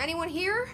Anyone here?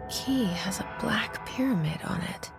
Key has a black pyramid on it.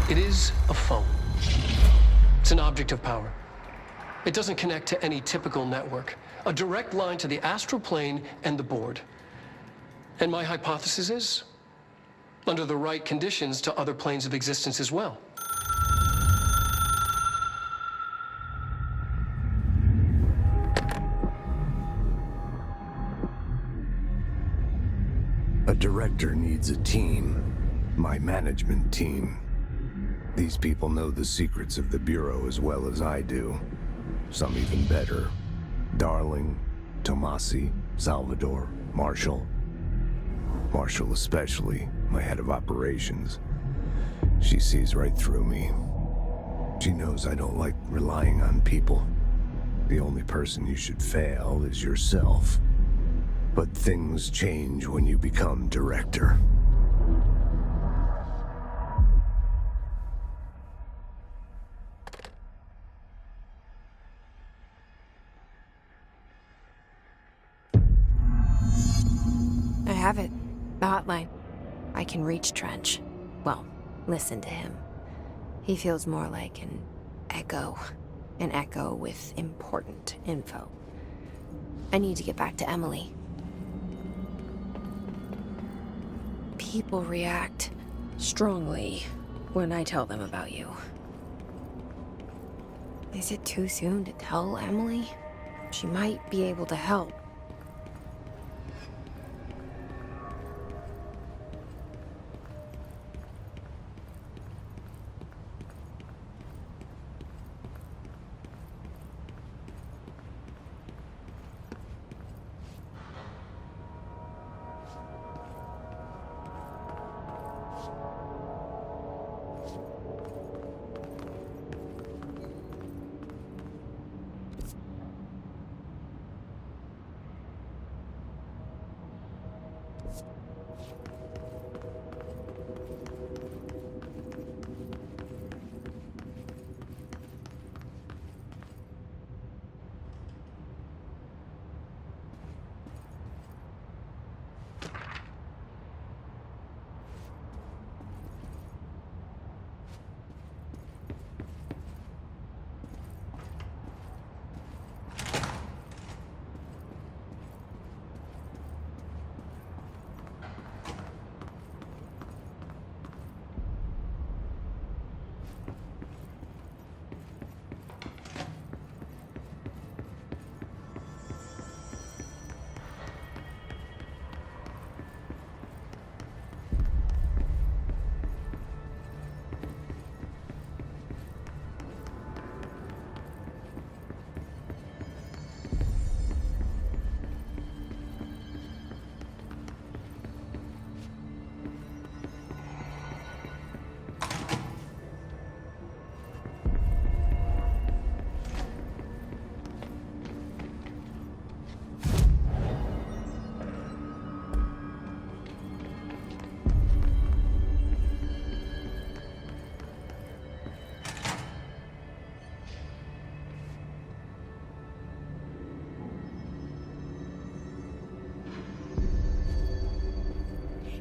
It is a phone. It's an object of power. It doesn't connect to any typical network. A direct line to the astral plane and the board. And my hypothesis is, under the right conditions, to other planes of existence as well. director needs a team. My management team. These people know the secrets of the Bureau as well as I do. Some even better. Darling, Tomasi, Salvador, Marshall. Marshall especially, my head of operations. She sees right through me. She knows I don't like relying on people. The only person you should fail is yourself. But things change when you become director. I have it. The hotline. I can reach Trench. Well, listen to him. He feels more like an echo. An echo with important info. I need to get back to Emily. People react strongly when I tell them about you. Is it too soon to tell Emily? She might be able to help.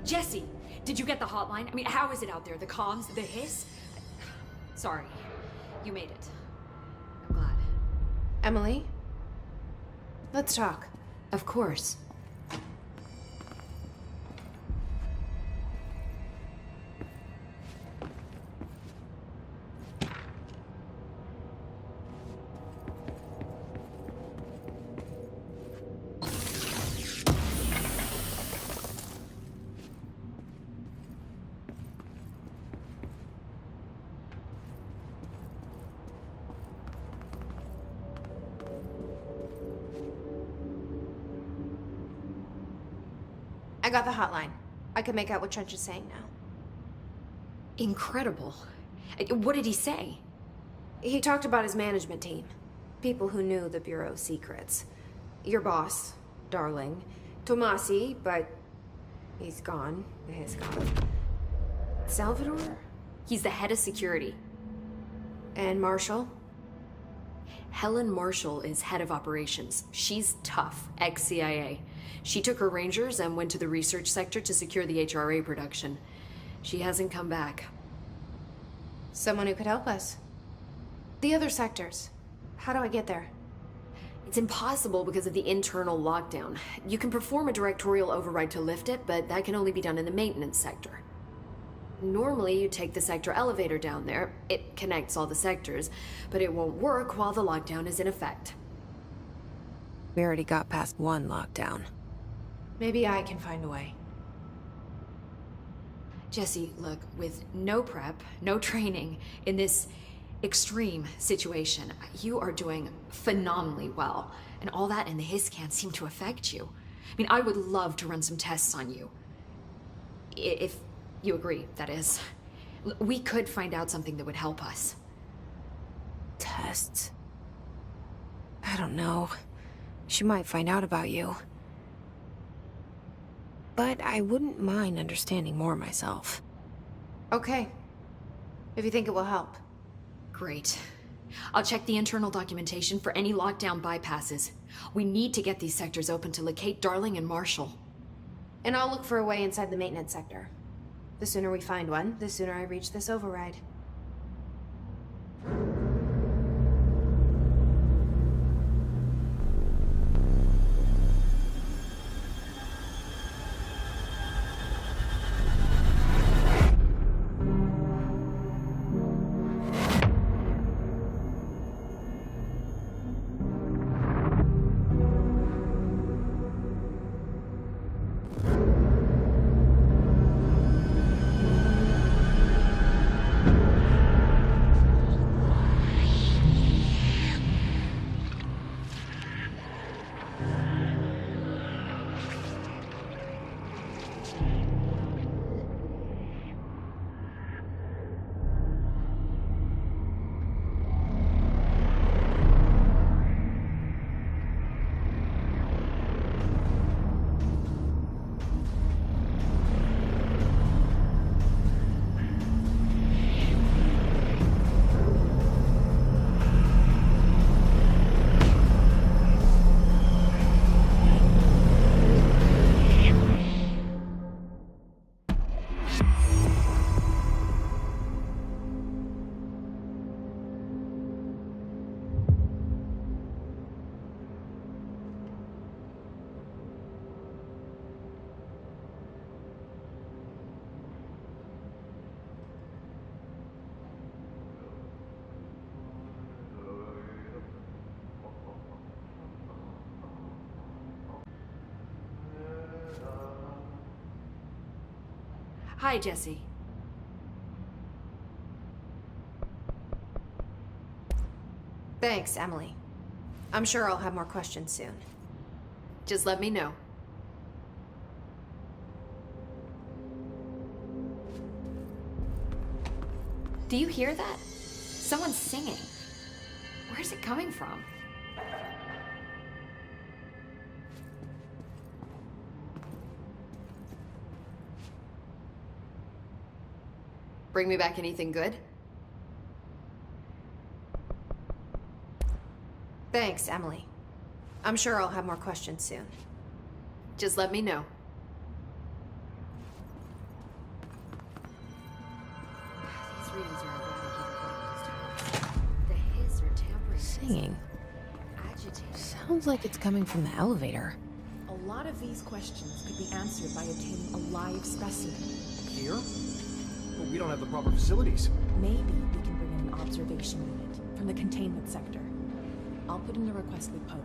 Jesse, did you get the hotline? I mean, how is it out there? The comms? The hiss? Sorry. You made it. I'm glad. Emily? Let's talk. Of course. I got the hotline. I can make out what Trench is saying now. Incredible. What did he say? He talked about his management team. People who knew the Bureau's secrets. Your boss, Darling. Tomasi, but he's gone. He's gone. Salvador? He's the head of security. And Marshall? Helen Marshall is head of operations. She's tough, ex-CIA. She took her rangers and went to the research sector to secure the HRA production. She hasn't come back. Someone who could help us. The other sectors. How do I get there? It's impossible because of the internal lockdown. You can perform a directorial override to lift it, but that can only be done in the maintenance sector. Normally, you take the sector elevator down there. It connects all the sectors, but it won't work while the lockdown is in effect. We already got past one lockdown. Maybe I can find a way. Jesse, look, with no prep, no training in this extreme situation, you are doing phenomenally well. And all that and the hiss can't seem to affect you. I mean, I would love to run some tests on you. If you agree, that is. We could find out something that would help us. Tests? I don't know. She might find out about you. But I wouldn't mind understanding more myself. Okay. If you think it will help. Great. I'll check the internal documentation for any lockdown bypasses. We need to get these sectors open to locate Darling and Marshall. And I'll look for a way inside the maintenance sector. The sooner we find one, the sooner I reach this override. Hi, Jesse. Thanks, Emily. I'm sure I'll have more questions soon. Just let me know. Do you hear that? Someone's singing. Where's it coming from? Bring me back anything good? Thanks, Emily. I'm sure I'll have more questions soon. Just let me know. These readings are erratic. The hiss or tampering. Singing. Agitated. Sounds like it's coming from the elevator. A lot of these questions could be answered by obtaining a live specimen. Here? But we don't have the proper facilities. Maybe we can bring in an observation unit from the containment sector. I'll put in the request with Pope.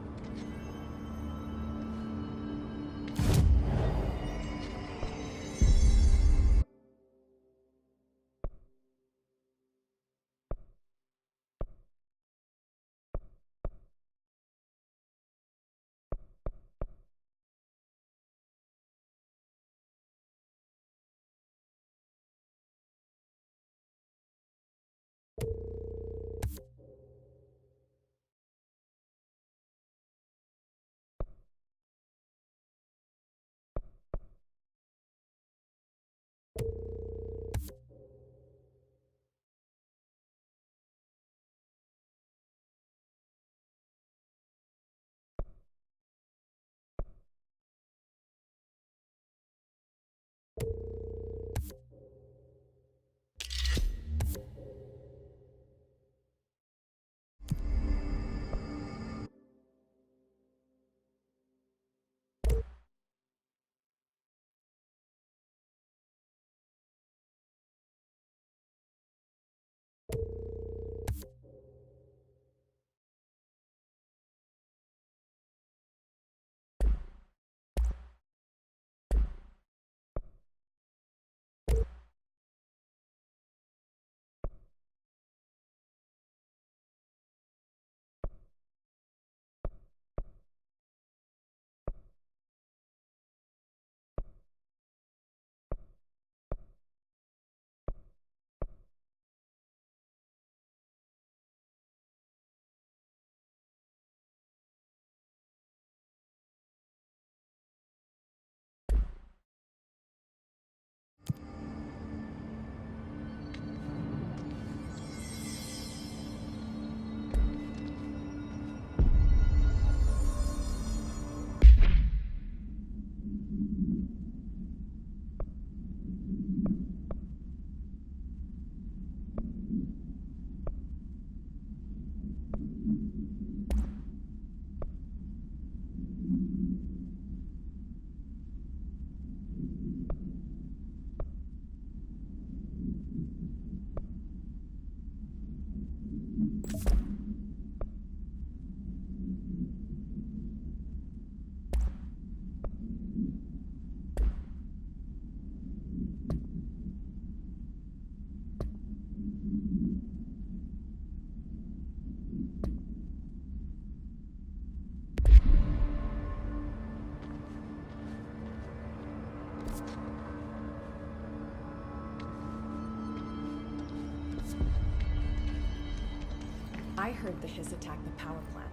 I heard the Hiss attacked the power plant.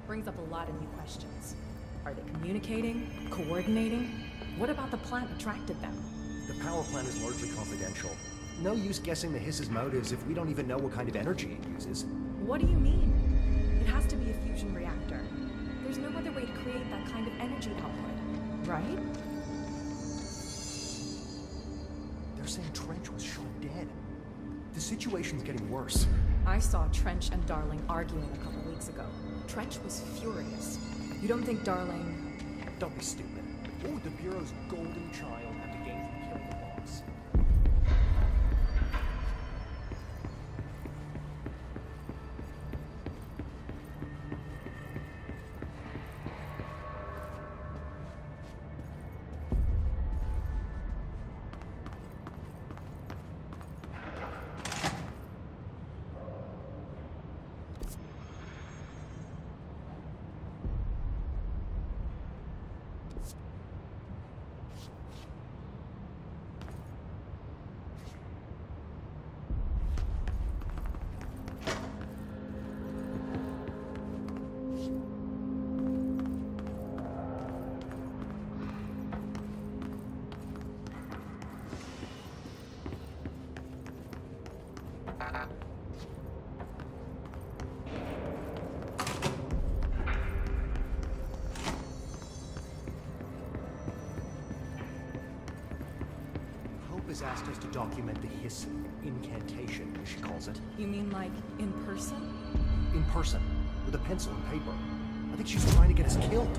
Brings up a lot of new questions. Are they communicating? Coordinating? What about the plant attracted them? The power plant is largely confidential. No use guessing the Hiss's motives if we don't even know what kind of energy it uses. What do you mean? It has to be a fusion reactor. There's no other way to create that kind of energy output, right? They're saying Trench was shot dead. The situation's getting worse. I saw Trench and Darling arguing a couple weeks ago. Trench was furious. You don't think Darling... Don't be stupid. What would the Bureau's golden child have to gain from killing the boss? Has asked us to document the Hiss incantation, as she calls it. You mean like in person? In person, with a pencil and paper. I think she's trying to get us killed.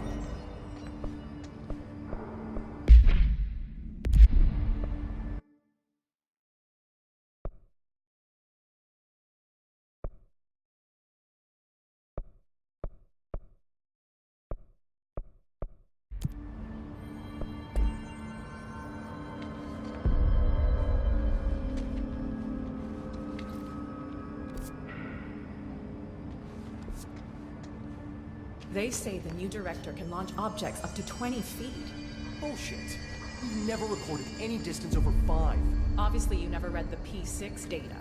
They say the new director can launch objects up to 20 feet. Bullshit. We've never recorded any distance over 5. Obviously, you never read the P6 data.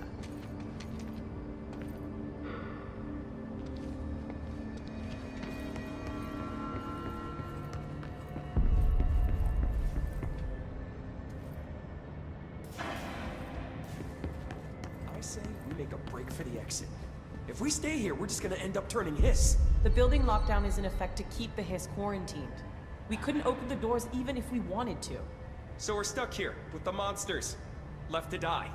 I say we make a break for the exit. If we stay here, we're just gonna end up turning Hiss. The building lockdown is in effect to keep the Hiss quarantined. We couldn't open the doors even if we wanted to. So we're stuck here, with the monsters. Left to die.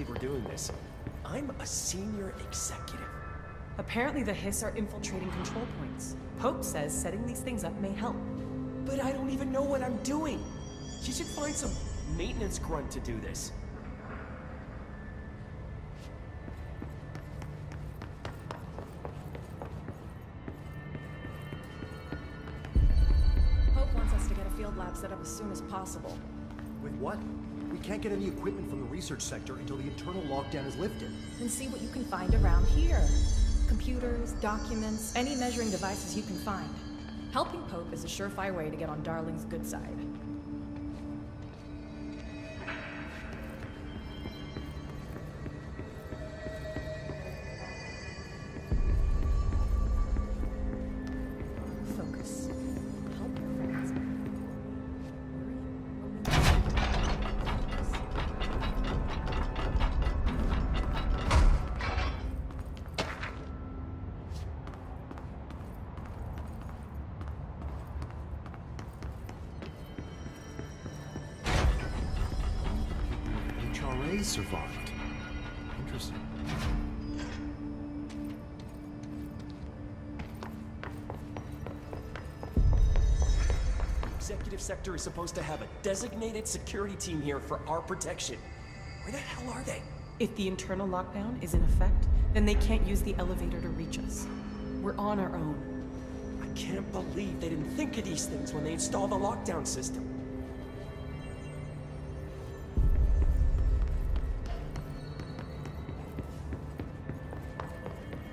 We're doing this. I'm a senior executive. Apparently the Hiss are infiltrating control points. Pope says setting these things up may help. But I don't even know what I'm doing. She should find some maintenance grunt to do this. Hope wants us to get a field lab set up as soon as possible. With what? We can't get any equipment from the research sector until the internal lockdown is lifted. And see what you can find around here. Computers, documents, any measuring devices you can find. Helping Pope is a surefire way to get on Darling's good side. Focus. Help your friends. HRA survived. Interesting. The executive sector is supposed to have a designated security team here for our protection. Where the hell are they? If the internal lockdown is in effect, then they can't use the elevator to reach us. We're on our own. I can't believe they didn't think of these things when they installed the lockdown system.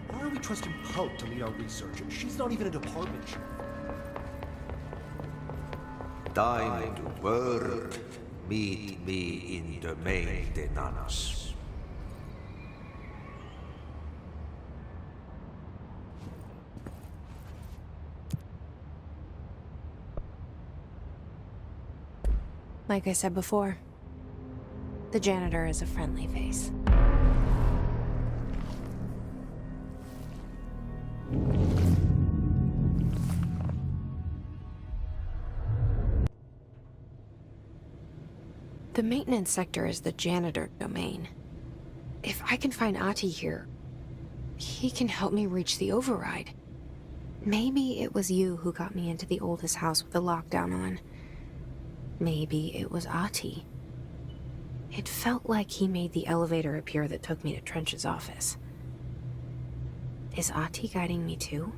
Why are we trusting Pope to lead our research? She's not even a department chair. Time to work. Meet me in the maintenance. Like I said before, the janitor is a friendly face. The maintenance sector is the janitor domain. If I can find Ahti here, he can help me reach the override. Maybe it was you who got me into the oldest house with the lockdown on. Maybe it was Ahti. It felt like he made the elevator appear that took me to Trench's office. Is Ahti guiding me too?